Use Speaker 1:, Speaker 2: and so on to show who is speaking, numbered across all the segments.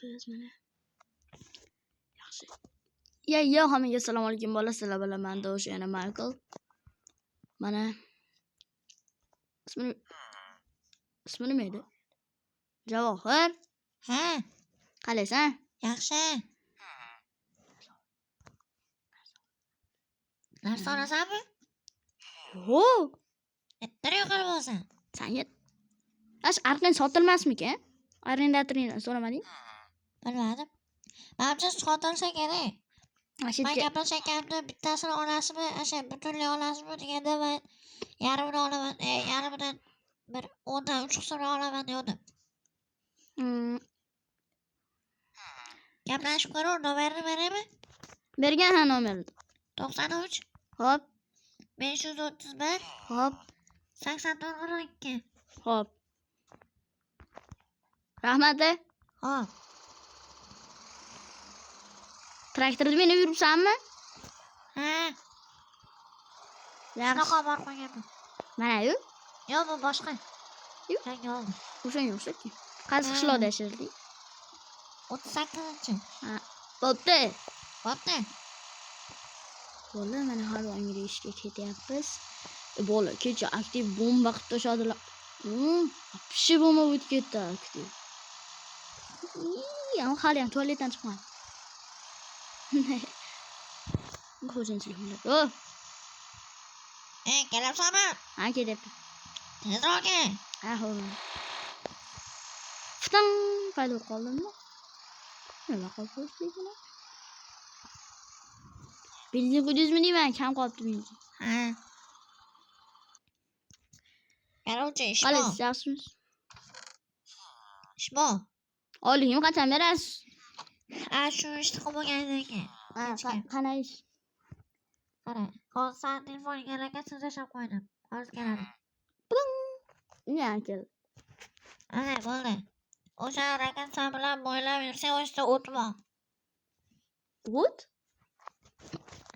Speaker 1: Biz mana. Yaxshi. Yo, hammaga assalomu alaykum bola, sizlar bilan men Dosh, yana Michael. Mana ismi nima edi? Javohir.
Speaker 2: Ha,
Speaker 1: Qalaysan?
Speaker 2: yaxshi. Narsa olasanmi?
Speaker 1: Yo'q.
Speaker 2: Bitta yo'qol bo'lsin.
Speaker 1: Sen yet. Ash arqin sotilmasmikan? Arendatoringdan so'ramading?
Speaker 2: Bilmadim. Menimcha sotilsa kerak. Men
Speaker 1: Ashitga
Speaker 2: gaplashayotganimda bittasini olasizmi, o'sha butunlay olasizmi deganda men yarmini olaman, yarmidan bir 10dan 3 qismini olaman dedim. Gaplashib ko'rib, nomerini beraymi?
Speaker 1: bergan ha nomerni.
Speaker 2: 93
Speaker 1: Hop,
Speaker 2: 531
Speaker 1: hop,
Speaker 2: 84
Speaker 1: hop. Rahmat.
Speaker 2: Hop.
Speaker 1: Traktorda minib yuribsanmi?
Speaker 2: Ha,
Speaker 1: Yaxshi.
Speaker 2: shunaqa bor qo'yganman.
Speaker 1: Mana-yu,
Speaker 2: Yo'q, bu boshqa.
Speaker 1: Yo'q.
Speaker 2: Yangi oldim.
Speaker 1: o'shanga o'xshatdi. Qaysi qishloqda yasharding?
Speaker 2: 38-chi.
Speaker 1: Ha, bo'pti.
Speaker 2: Bo'pti.
Speaker 1: Bola, mana har doimgi ishga ketyapmiz. Bola, kecha aktiv bomba qilib tashladilar. Pishi bomba bo'lib ketdi aktiv. Hali ham tualetdan chiqmadi. Xo'jayinchilik qiladi.
Speaker 2: Kelyapsanmi?
Speaker 1: Ha, ketyapti.
Speaker 2: Tezroq kel.
Speaker 1: Ha, xo'p. Ftang paydo qoldimmi? Nima qolib ketdi? Benzin qo'ydingizmi deyman, kam qolibdi benzin.
Speaker 2: Ha. Qarovchi, ish bor.
Speaker 1: Qalaysiz, yaxshimisiz?
Speaker 2: Ish bor.
Speaker 1: Oyligimni qachon berasiz?
Speaker 2: Shu ishni qilib bo'lgandan keyin.
Speaker 1: Qanday ish?
Speaker 2: Qara, hozir san telefonga rakasini tashlab qo'ydim. Hozir keladi.
Speaker 1: Nima keldi?
Speaker 2: Ana, bo'ldi. O'sha rakasa bilan bo'ylab yursang, o'shda o't bor.
Speaker 1: O't?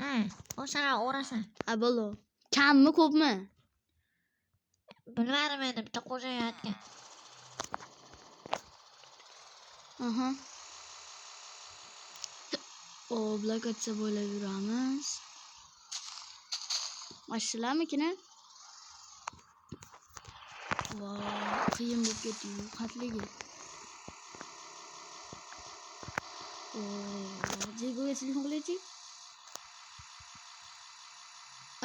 Speaker 2: Ha, o'shalar o'rasan.
Speaker 1: Ha, bo'ldi. Kammi, ko'pmi?
Speaker 2: Bilmadim endi, bitta xo'jayin aytgan.
Speaker 1: Aha. Blokatsiya bo'ylab yuramiz. Mashinalarmikini? Voy, qiyin bo'lib ketdi-yu, qatligi. Digoga telefon qilaychi.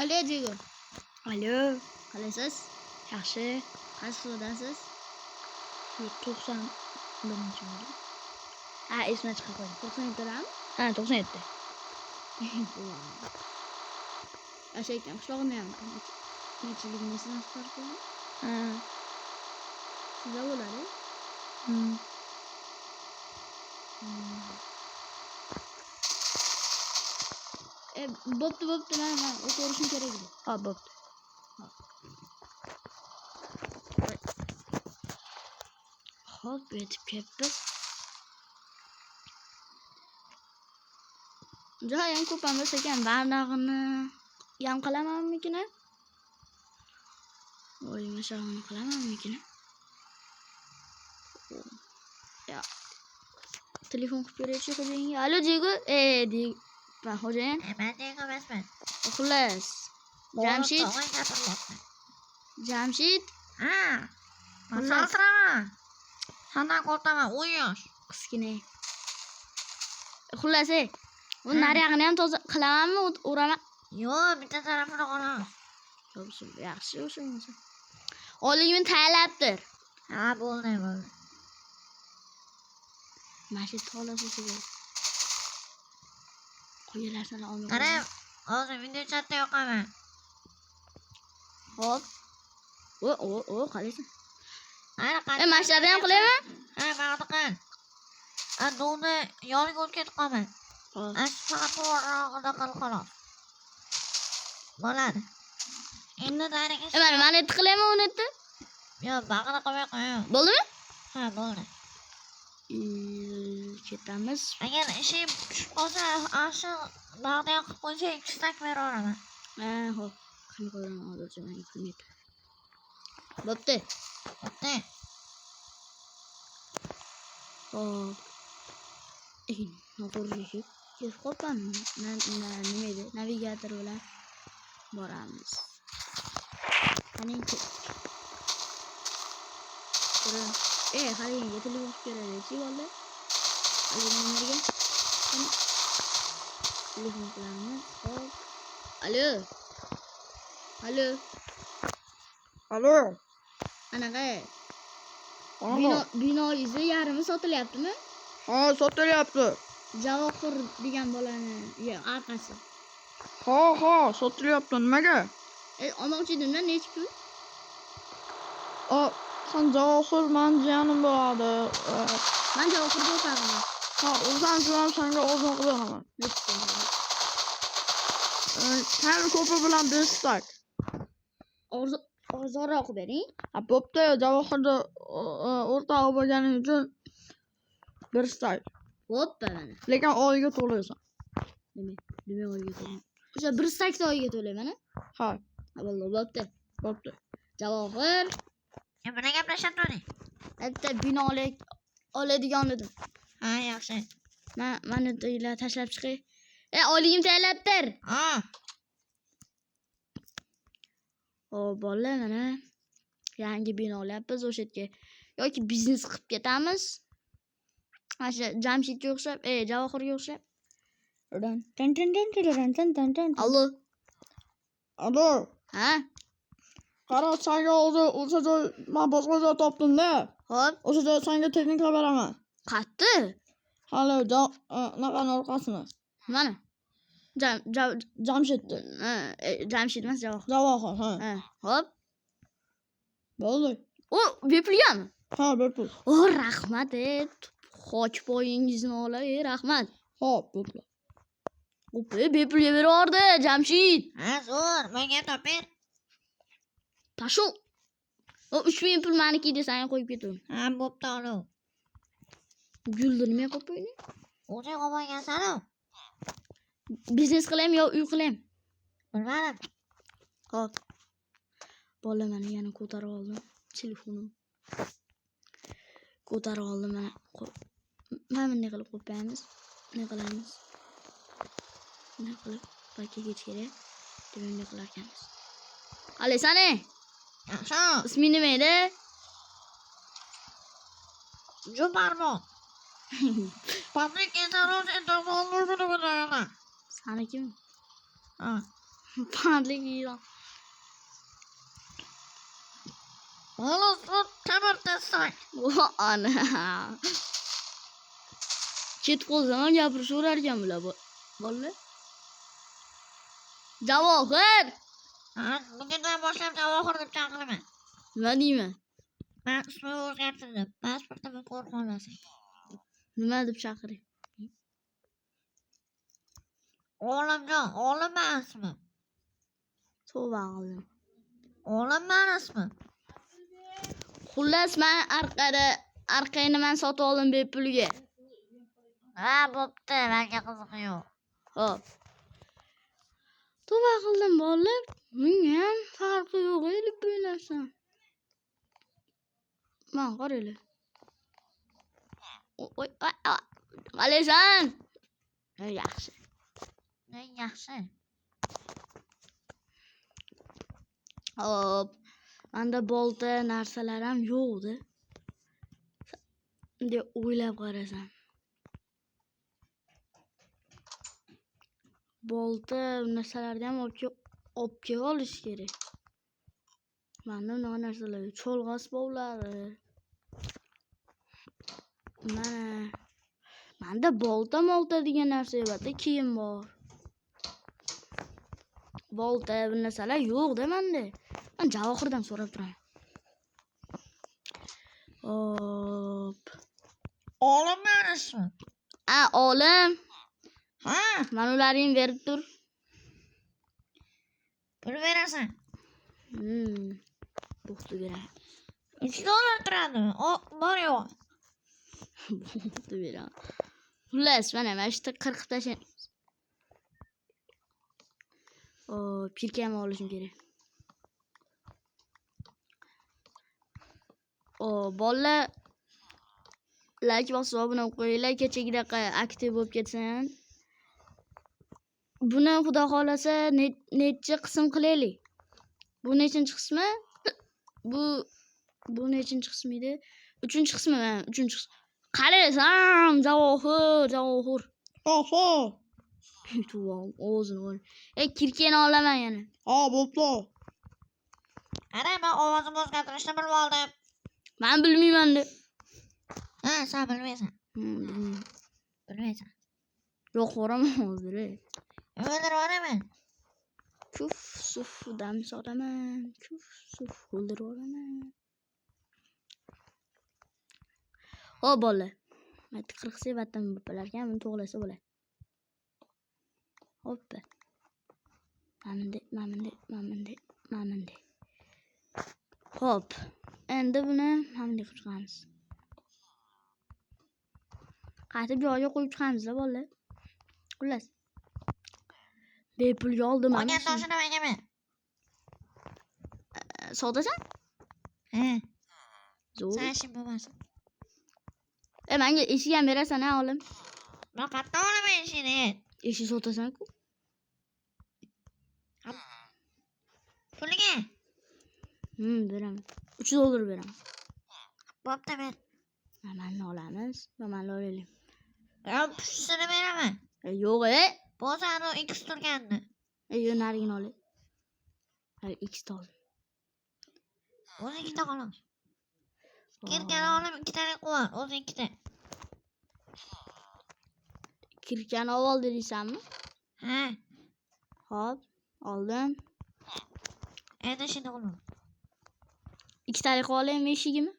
Speaker 1: Alo, Digo. Alo, qalaysiz? Yaxshi. Qaysi qismdasiz? 91-chi bo'ldi. Ha, esdan chiqib qo'ydim. 97 mi? Ha, 97. Yashayotgan qishlog'imda ham nechiligini esdan chiqarib qo'ydim. Ha. Sizda bo'ladi? Bo'pti, mana o'qib o'rishim kerak edi. Ha, bo'pti. Hop, yetib ketdik. Joyim ko'pam bo'lsa ekan, barnog'ini ham qilamanmikina? Mashag'ini qilamanmikina? Ya. Telefon qilib beraychi xo'jayinga. Alo, Digo. Digo. Ben xo'jayin.
Speaker 2: Men Digo emasman.
Speaker 1: Xullas. Jamshid. Jamshid.
Speaker 2: Ha. Masalaman. Sandan qo'rqaman, 10 yosh.
Speaker 1: Qizgina. Xullas, u nariyog'ini ham toza qilamanmi, o'raman?
Speaker 2: Yo'q, bitta tarafini qolamiz.
Speaker 1: Yaxshi o'shanga. Oyligimni tayinlabdir.
Speaker 2: Ha, bo'ldi.
Speaker 1: Mashit xolasi siz. Qo'yilarsan olmay.
Speaker 2: Qara, hozir video chatda yoqaman.
Speaker 1: Hop. Qalaysan?
Speaker 2: Ana, qani.
Speaker 1: Mashlarni ham qilayman?
Speaker 2: Ha, ba'da qil. Dovni yoniga o'tib ketib qolman. Faqat to'g'rirog'ida qil xolos. Bo'ladi. Endi dariga.
Speaker 1: Mana etti qilayman, uni etti?
Speaker 2: Yo'q, bag'ini qo'ymay qo'yaman.
Speaker 1: Bo'ldimi?
Speaker 2: Ha, bo'ldi.
Speaker 1: Ketamiz.
Speaker 2: Agar ishim tushib qolsa, shu bag'da yoqib qo'ysang, 2 stak beraveraman.
Speaker 1: Ha, xo'p. Qani qo'yaman, hozircha men pul yetadi. Bo'pti.
Speaker 2: Bo'pti.
Speaker 1: Hop. Noto'g'ri ketib qolibman. Nima edi? Navigator bilan boramiz. Qaniyki. Qarang, telefon kerak-chi, bola. Telefonlarga. Telefon qilamiz. Hop. Alo.
Speaker 3: Alo.
Speaker 1: Anaqa
Speaker 3: Aha.
Speaker 1: binoyizni yarmi sotilyaptimi?
Speaker 3: Ha, sotilyapti.
Speaker 1: Javohir degan bolani orqasi.
Speaker 3: Ha, sotilyapti. Nimaga?
Speaker 1: Olmoqchi edimda, nechi pul?
Speaker 3: Sen Javohir men jiyanim bo'ladi.
Speaker 1: Men Javohirga o'xshaman.
Speaker 3: Ha, o'zan ham senga ozon qilaman. Sen ko'pi bilan 5 tak.
Speaker 1: Ozonroq bering.
Speaker 3: Ha, bo'pti, Javohirda o'rtog'i bo'lganing uchun 1 tak.
Speaker 1: Hoppa mana.
Speaker 3: Lekin oyiga to'laysan.
Speaker 1: Nima oyiga to'layman? O'sha 1 takda oyiga to'layman-a?
Speaker 3: Ha,
Speaker 1: Bo'pti.
Speaker 3: bo'pti.
Speaker 1: Javohir,
Speaker 2: Nima gaplashyapti?
Speaker 1: bitta bino oladigan edim.
Speaker 2: Ha, yaxshi.
Speaker 1: Mani deylar tashlab chiqay. Oligim tayyorlabdir.
Speaker 2: Ha.
Speaker 1: Bolalar mana yangi bino olyapmiz o'sha yerga. Yoki biznes qilib ketamiz. Mana Jamshidga o'xshab, Javohirga o'xshab.
Speaker 3: Alo.
Speaker 1: Ha?
Speaker 3: Qara, senga o'sha joy men boshqa joy topdim-da.
Speaker 1: Hop,
Speaker 3: O'sha joy senga texnika beraman.
Speaker 1: qayerda?
Speaker 3: Hali naqani orqasini.
Speaker 1: Mana.
Speaker 3: Jamshidni.
Speaker 1: Jamshid emas, Javohir.
Speaker 3: Javohir, ha.
Speaker 1: Hop.
Speaker 3: Bo'ldi.
Speaker 1: Bepulgami?
Speaker 3: Ha, bepul.
Speaker 1: Rahmat, xochpoyingizni olay, rahmat.
Speaker 3: Hop, bo'pti.
Speaker 1: Bepulga beraverdi, Jamshid.
Speaker 2: Ha, zo'r. Menga toping.
Speaker 1: Tashu. 3000 pul meniki desang qo'yib ketaman.
Speaker 2: Ha, bo'pti, anav.
Speaker 1: Gulni nima qilib qo'yding?
Speaker 2: O'zi olgansan-ku.
Speaker 1: Biznes qilaymi yo uy qilaymi?
Speaker 2: Bilmadim.
Speaker 1: Hop. Bola mana yana ko'tarib oldim telefonim. Ko'tarib oldim mana. Mana bunday qilib qo'yamiz. Ne qilamiz? Ne qilib pakaga kerak deb bunday qilar ekanmiz. Alisani.
Speaker 2: Yaxshi.
Speaker 1: Isming nima edi?
Speaker 2: Jubarmon. Pablik Ezaros interfonini.
Speaker 1: Saniki?
Speaker 2: Ha.
Speaker 1: Pablik Ezaros.
Speaker 2: Xolos, temir desang.
Speaker 1: Ana. Chet qo'ldan gapirishaverar ekan bular bolalar. Javohir.
Speaker 2: Ha, bugundan boshlab Javohir deb chaqiraman.
Speaker 1: Nima deyman?
Speaker 2: Men ismimni o'zgartirdim. Pasportimni ko'rib olasiz.
Speaker 1: Nima deb chaqiring?
Speaker 2: Olimjon, olimman ismim.
Speaker 1: Tavba qildim.
Speaker 2: Olimman ismim.
Speaker 1: Xullas men arqayni men sotib oldim bepulga.
Speaker 2: Ha, bo'pti, menga qiziq yo'q.
Speaker 1: Hop. Tavba qildim bolalar. Menga ham farqi yo'q edi bu narsa. Men qaraylar. Oy, qalaysan? Yaxshi.
Speaker 2: Ne yaxshi.
Speaker 1: Hop. Menda bolta narsalar ham yo'q-da. Bunday o'ylab qarasam. Bolta narsalarni ham olib kelib olish kerak. Menda bunaqa narsalar yo'q. Cho'lg'as bovlari. Mana. Menda bolta degan narsa yo'q-da, kiyim bor. Bolta bu narsalar yo'q-da menda. Men Javohirdan so'rab turaman. Hop.
Speaker 2: Olimman ismim.
Speaker 1: Olim.
Speaker 2: Ha,
Speaker 1: Mana ularni berib tur.
Speaker 2: pul berasan.
Speaker 1: Bo'xti beraman.
Speaker 2: $3 turadi. Bor yo'q.
Speaker 1: Bo'xti beraman. Xullas, mana shu 40 tashan. Pirkam olishim kerak. Bolalar like bosib obuna bo'lib qo'yinglar. Kechagidaqa aktiv bo'lib ketsin. Buni xudo xolasa necha qism qilaylik? Bu nechinchi qismi? Bu nechinchi qismi edi? 3-qismi? 3-qismi. Qarasam, Javohir.
Speaker 3: Oho.
Speaker 1: Tuvam, o'zini ol. Kirkeni olaman yana.
Speaker 3: Ha, bo'pti.
Speaker 2: Ana men ovozimni o'zgartirishni bilib oldim.
Speaker 1: Men bilmayman-da.
Speaker 2: Ha, sen bilmaysan.
Speaker 1: Bilmayman.
Speaker 2: Bilmaysan.
Speaker 1: Yo'q, boraman hozir.
Speaker 2: O'ldiraman.
Speaker 1: Kuf, suf, dam sotaman. Kuf, suf, o'ldiraman. O bola. Men 40 sevatdan bo'lar ekan, buni to'g'lasa bo'ladi. Hoppa. Maminde. Hop. Endi buni maminde qilib chiqamiz. Qaytib joyiga qo'yib chiqamiz-da bolalar. Xullas. Bepulga oldim mana.
Speaker 2: Olgan toshini menga.
Speaker 1: Sotasan?
Speaker 2: Ha.
Speaker 1: Zo'r.
Speaker 2: Sen ishing bo'lmasin.
Speaker 1: Menga eshik ham berasan, ha, olim.
Speaker 2: Men qayerdan olaman ishini?
Speaker 1: Eshik sotasan-ku.
Speaker 2: Puliga?
Speaker 1: Beraman. $3 beraman.
Speaker 2: Bo'pti men.
Speaker 1: Manni olamiz, manni olaylik.
Speaker 2: Men pushisini beraman.
Speaker 1: Yo'q,
Speaker 2: Bo'lsa anu X turganni.
Speaker 1: Yo'q, narigini olay. Hali X oldim.
Speaker 2: O'zi ikkita qolamiz. Kirkani olib ikkitalik qo'y, o'zi ikkita.
Speaker 1: Kirkani ol deysanmi?
Speaker 2: Ha.
Speaker 1: Hop, oldim.
Speaker 2: Endi shuni qilaman.
Speaker 1: Ikkitalik olaymi eshigimi?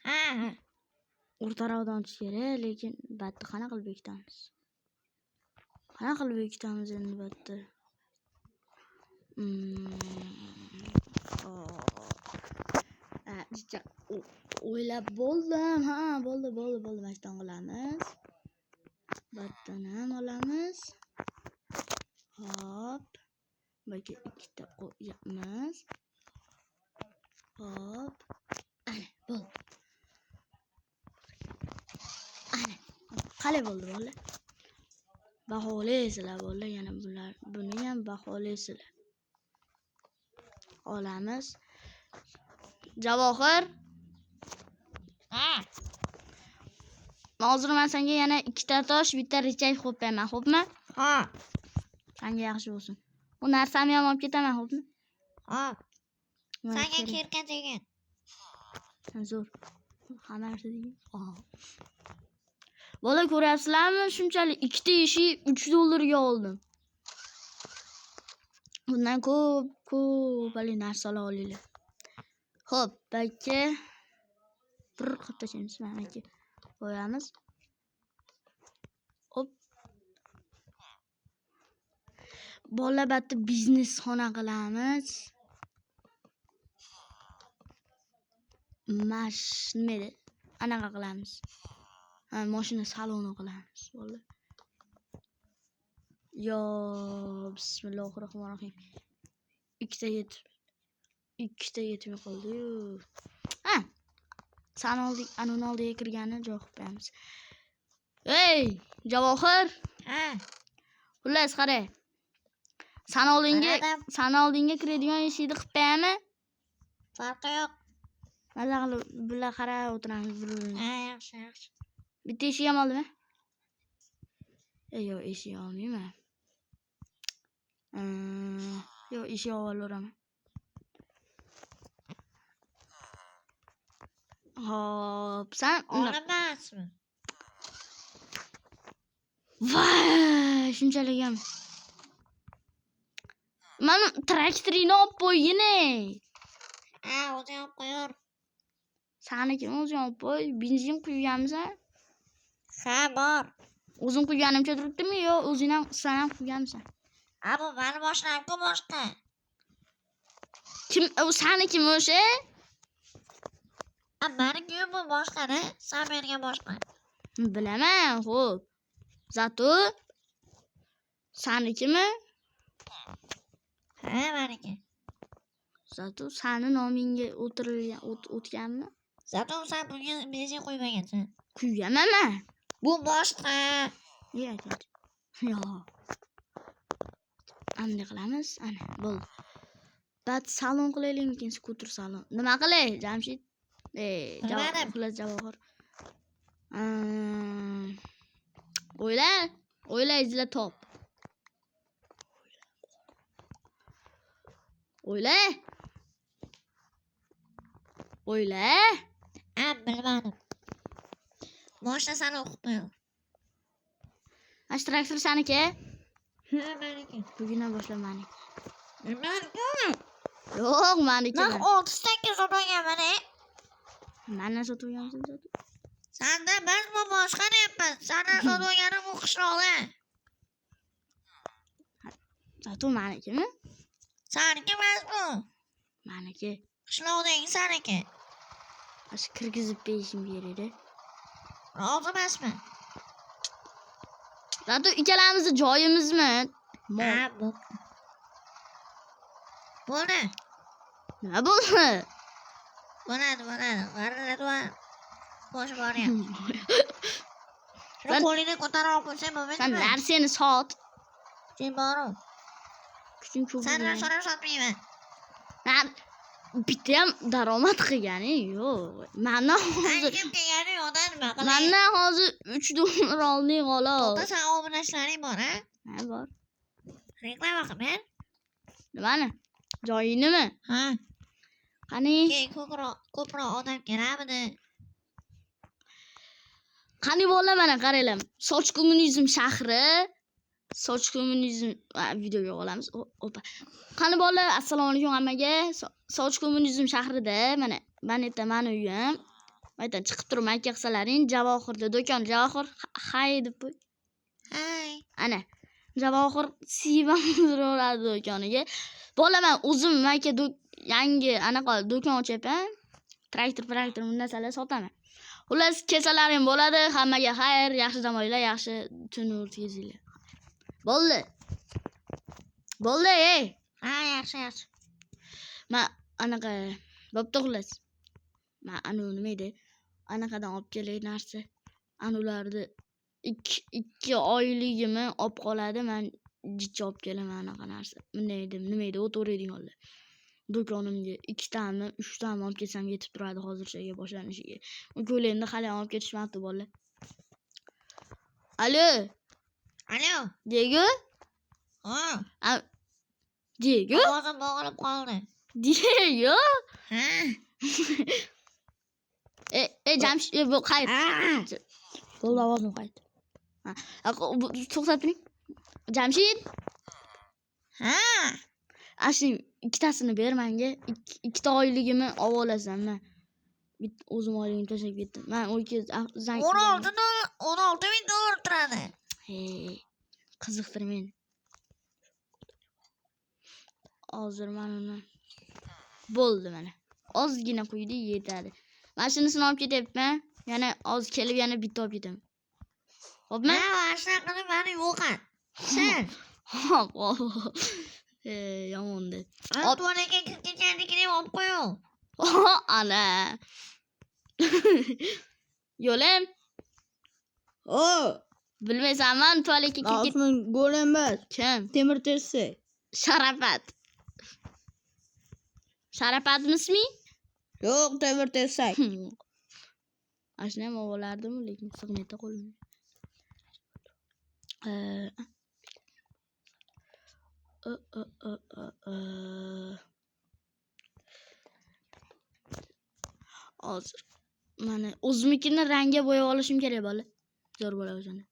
Speaker 2: Ha.
Speaker 1: O'rtaroqdan o'tish kerak, lekin batni qana qilib bekitamiz? Qana qilib bekitamiz endi batni? O'ylab bo'ldim. Ha, bo'ldi. Mashton qilamiz. Batdan ham olamiz. Hop. Baka ikkita qo'yamiz. Hop. Ana, bo'ldi. Ana. Qalay bo'ldi bolalar? Baholaysizlar bolalar, yana buni ham baholaysizlar. Olamiz. Javohir.
Speaker 2: Ha.
Speaker 1: Hozir men senga yana 2 ta tosh, bitta richak qo'yib beraman, xo'pmi?
Speaker 2: Ha.
Speaker 1: Senga yaxshi bo'lsin. Bu narsamni ham olib ketaman, xo'pmi?
Speaker 2: Ha. Senga kirka degan.
Speaker 1: Zo'r. Hamma narsa degan. Bola, ko'ryapsizlarmi? Shunchalik 2 ta eshik $3 ga oldim. Bundan ko'p narsalar olinglar. Xo'p, aka. Bir qilib tashlaymiz, mana aka. Qo'yamiz. Hop. Bola batda biznes xona qilamiz. Nima edi? Anaqa qilamiz. Mashina saloni qilamiz, bola. Yo, bismillahirrohmanirrohim. 2 ta yetmay qoldi-yu. Ha. San oldik, anuni oldiga kirgani joy qo'yamiz. Ey, Javohir.
Speaker 2: Ha.
Speaker 1: Xullas, qara. San oldinga kiradigan eshikni qilib qo'yami?
Speaker 2: Farqi yo'q.
Speaker 1: Maza qilib bular qarab o'tiramiz bir-birini.
Speaker 2: Ha, yaxshi.
Speaker 1: Bitta eshik ham oldimi? Yo'q, eshik olmayman. Yo'q, eshik olaveraman. Hop, sen
Speaker 2: olamasmi?
Speaker 1: Voy, shunchalik ham. Mana traktorini olib qo'ygin-ey.
Speaker 2: Ha, o'zing olib qo'yur.
Speaker 1: Saniki o'zing olib qo'y. Benzin quyganmisan?
Speaker 2: Ha, bor.
Speaker 1: O'zing quyganimcha turibdimi yo o'zingdan san ham quyganmisan?
Speaker 2: Ha, bu meni mashinam-ku boshqa.
Speaker 1: Kim u sanikimi o'sha?
Speaker 2: Meniki bu boshqa-da, sen bergan boshqa.
Speaker 1: Bilaman, xo'p. Zato sanikimi?
Speaker 2: Ha, meniki.
Speaker 1: Zato sani nomingga o'tganmi?
Speaker 2: Zato sen bunga benzin quymagansan.
Speaker 1: Kuyamaman.
Speaker 2: Bu boshqa.
Speaker 1: Yo'q. Yo'q. Endi qilamiz. Ana, bo'ldi. Bat salon qilaylikmikin, skuter salon. Nima qilay, Jamshid?
Speaker 2: Bilmadim.
Speaker 1: Xullas Javohir. O'yla, izla top. O'yla.
Speaker 2: Bilmadim. Boshda sani o'qib qo'yaman.
Speaker 1: Ash traktor saniki?
Speaker 2: Meniki.
Speaker 1: Bugundan boshlab meniki.
Speaker 2: Meniki.
Speaker 1: Yo'q, meniki.
Speaker 2: Naq 6 sotgan mana.
Speaker 1: Mendan sotib olgansiz sotib.
Speaker 2: Sanda biz bu boshqa deyapmiz. Sandan sotib olganim u qishloqda.
Speaker 1: Sotib menikimi?
Speaker 2: Saniki emas bu.
Speaker 1: Meniki.
Speaker 2: Qishloqdagi saniki.
Speaker 1: Ash kirgizib berishim kerak edi.
Speaker 2: Rozi emasman.
Speaker 1: Zato ikkalamizni joyimizmi?
Speaker 2: Bu. Bo'ldi.
Speaker 1: Nima bo'ldi?
Speaker 2: Bo'ladi. G'arrada bosh bor ya. Shuni qo'lingni ko'tarib olib qo'ysang
Speaker 1: Sen
Speaker 2: bo'lmaydimi?
Speaker 1: narsani sot.
Speaker 2: Sen boru.
Speaker 1: Kuching ko'p.
Speaker 2: Sandan so'rab sotmayman.
Speaker 1: Men bitta ham daromad qilgani yo'q. Mendan hozir
Speaker 2: Kim kelgani yo'qdan nima qilay?
Speaker 1: mendan hozir $3 olding xolos.
Speaker 2: Ota san obunachalaring bor, ha?
Speaker 1: Ha, bor.
Speaker 2: Reklama qilman.
Speaker 1: Nimani? Joyinimi?
Speaker 2: Ha.
Speaker 1: Qani?
Speaker 2: Ko'proq odam kelamidi?
Speaker 1: Qani bolalar mana qaranglar. Soch kommunizm shahri. Soch kommunizm videoga olamiz. Opa. Qani bolalar, assalomu alaykum hammaga. Soch kommunizm shahrida mana mani uyim. Maydan chiqib turib aka qilsalaring, Javohirda do'kon Javohir hay deb qo'y.
Speaker 2: Hay.
Speaker 1: Ana Javohir sivamizro'radi do'koniga. Bolaman o'zim aka yangi anaqa do'kon ochyapman. Traktor bu narsalar sotaman. Xullas kesalaring bo'ladi. Hammaga xayr, yaxshi dam olinglar, yaxshi tun o'tkazinglar. Bo'ldi, ey.
Speaker 2: Ha, yaxshi.
Speaker 1: Men anaqa bo'pti xullas. Men nima edi? Anaqadan olib kelay narsa. Ularni 2 oyligimi olib qoladi. Men jichcha olib kelaman anaqa narsa. Nima edi? O'tiraverdinglar. Do'konimga 2 tami, 3 tami olib kelsam yetib turadi hozirchaga boshlanishiga. U ko'ylayimda hali olib ketishmabdi bolalar. Alo. Diego?
Speaker 2: Ha.
Speaker 1: Diego?
Speaker 2: Ovozim bo'g'ilib qoldi.
Speaker 1: Diego?
Speaker 2: Ha.
Speaker 1: Jamshid, bu qayt. Bo'ldi, ovozim qayt. To'xtab turing. Jamshid?
Speaker 2: Ha.
Speaker 1: Ashning 2tasini ber menga. 2 oyligimni olib olasanmi? O'zim oyligimni tashlab ketdim. Men o'yga zang
Speaker 2: $16,000 turadi.
Speaker 1: Hey, qiziqtir meni. Hozir men uni bo'ldi mana. Ozgina quydi, yetadi. Men shunisini olib ketyapman. Yana oz kelib yana bitta olib ketaman. Xo'pmi?
Speaker 2: Mana qilib meni yo'qot. Sen.
Speaker 1: Yomonda.
Speaker 2: Tuvalga ketganligini olib qo'ying.
Speaker 1: Ana. Yo'lim. Bilmaysanmi, tualetga kirib
Speaker 3: Osmon gol emas.
Speaker 1: Kim?
Speaker 3: Temir teshsa.
Speaker 1: Sharafat. Sharafatmismi?
Speaker 3: Yo'q, temir teshsak.
Speaker 1: Ashna ham o'g'lardim, lekin sig'mayta qo'lim. Hozir mana o'zimnikini rangga bo'yab olishim kerak bola. Zo'r bo'la o'shanda.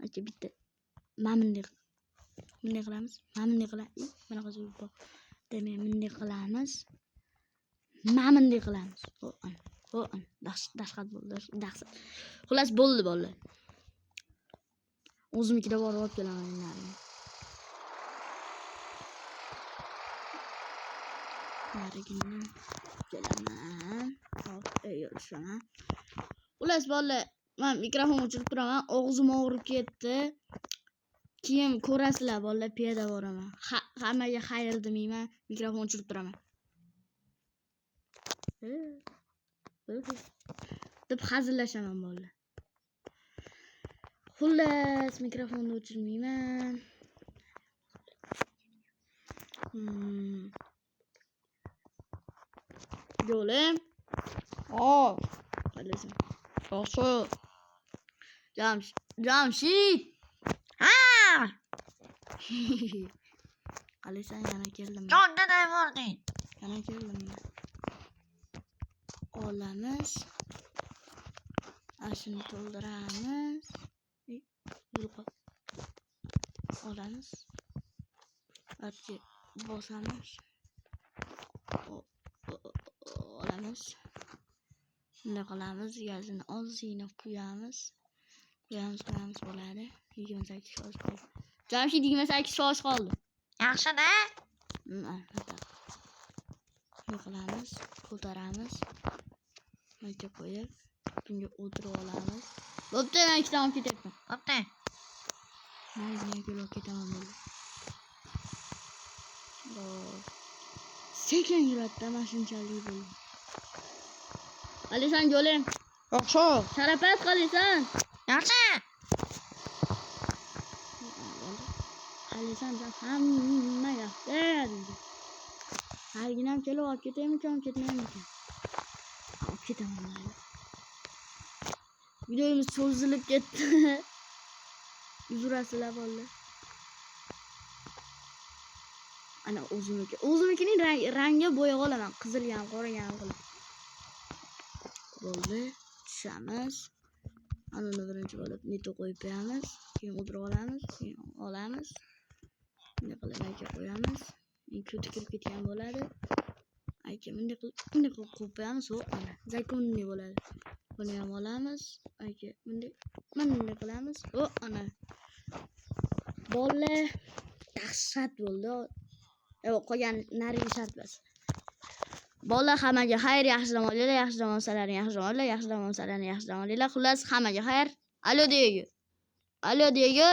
Speaker 1: Aka bitta. Bunday qilamiz. Bunday qilamiz. Mana hozir bor. Demak, bunday qilamiz. Bunday qilamiz. Dahshat bo'ldi. Dahshat. Xullas bo'ldi bolalar. O'zimnikida borib olib kelaman endi. Narigini kelaman. Hop, yo'lishaman. Xullas bolalar, men mikrofon o'chirib turaman. Og'zim og'rib ketdi. Keyin ko'rasizlar bolalar, piyoda boraman. Hammaga xayr demayman, mikrofon o'chirib turaman. deb hazillashaman bolalar. Xullas, mikrofonni o'chirmayman. Yo'lim.
Speaker 3: Hop.
Speaker 1: Qalasan.
Speaker 3: Yaxshi.
Speaker 1: Jamshid.
Speaker 2: Ha!
Speaker 1: Qalasan, yana keldim.
Speaker 2: Jonda davording.
Speaker 1: Yana keldim. Olamiz. Ashuni to'ldiramiz. Olamiz. Barcha bosamiz. Olamiz. Shunday qilamiz. Gazini ozgina quyamiz. Quyamiz bo'ladi. 28% qoldi. Jamshid 28% qoldi.
Speaker 2: Yaxshi-da.
Speaker 1: Shunday qilamiz. Ko'taramiz. Bunga qo'yib, bunga o'tirib olamiz. Bo'pti, men ikkidan olib ketyapman.
Speaker 2: Bo'pti.
Speaker 1: Men olib ketaman bo'ldi. Sekin yuradi, mana shunchalik bo'ldi. Qalisan yo'ling.
Speaker 3: Yaxshi.
Speaker 1: Sharafat qalisan.
Speaker 2: Yaxshi.
Speaker 1: Qalisan hamma yaxshi. Harginam kelib olib ketaymikan, ketmaymikan? Olib ketaman. Videomiz cho'zilib ketdi. Uzrasizlar bolalar. Ana o'zimikining rangi bo'yab olaman. Qizil ham, qora ham qilib. Bo'ldi. Tushamiz. Ana birinchi bo'lib neto qo'yib beramiz. Keyin o'tirib olamiz, keyin olamiz. Bunday qilib aka qo'yamiz. Kirib ketgan bo'ladi. Aka bunday qilib qo'yib qo'yamiz. Ana zakonli bo'ladi. Buni ham olamiz. Aka bunday qilamiz. Ana. Bola dahshat bo'ldi. Qolgan narigi shart bas. Bola hammaga xayr, yaxshi dam olinglar, yaxshi dam olsalaring, yaxshi dam olinglar, yaxshi dam olsalaring, yaxshi dam olinglar. Xullas hammaga xayr. Alo deydi.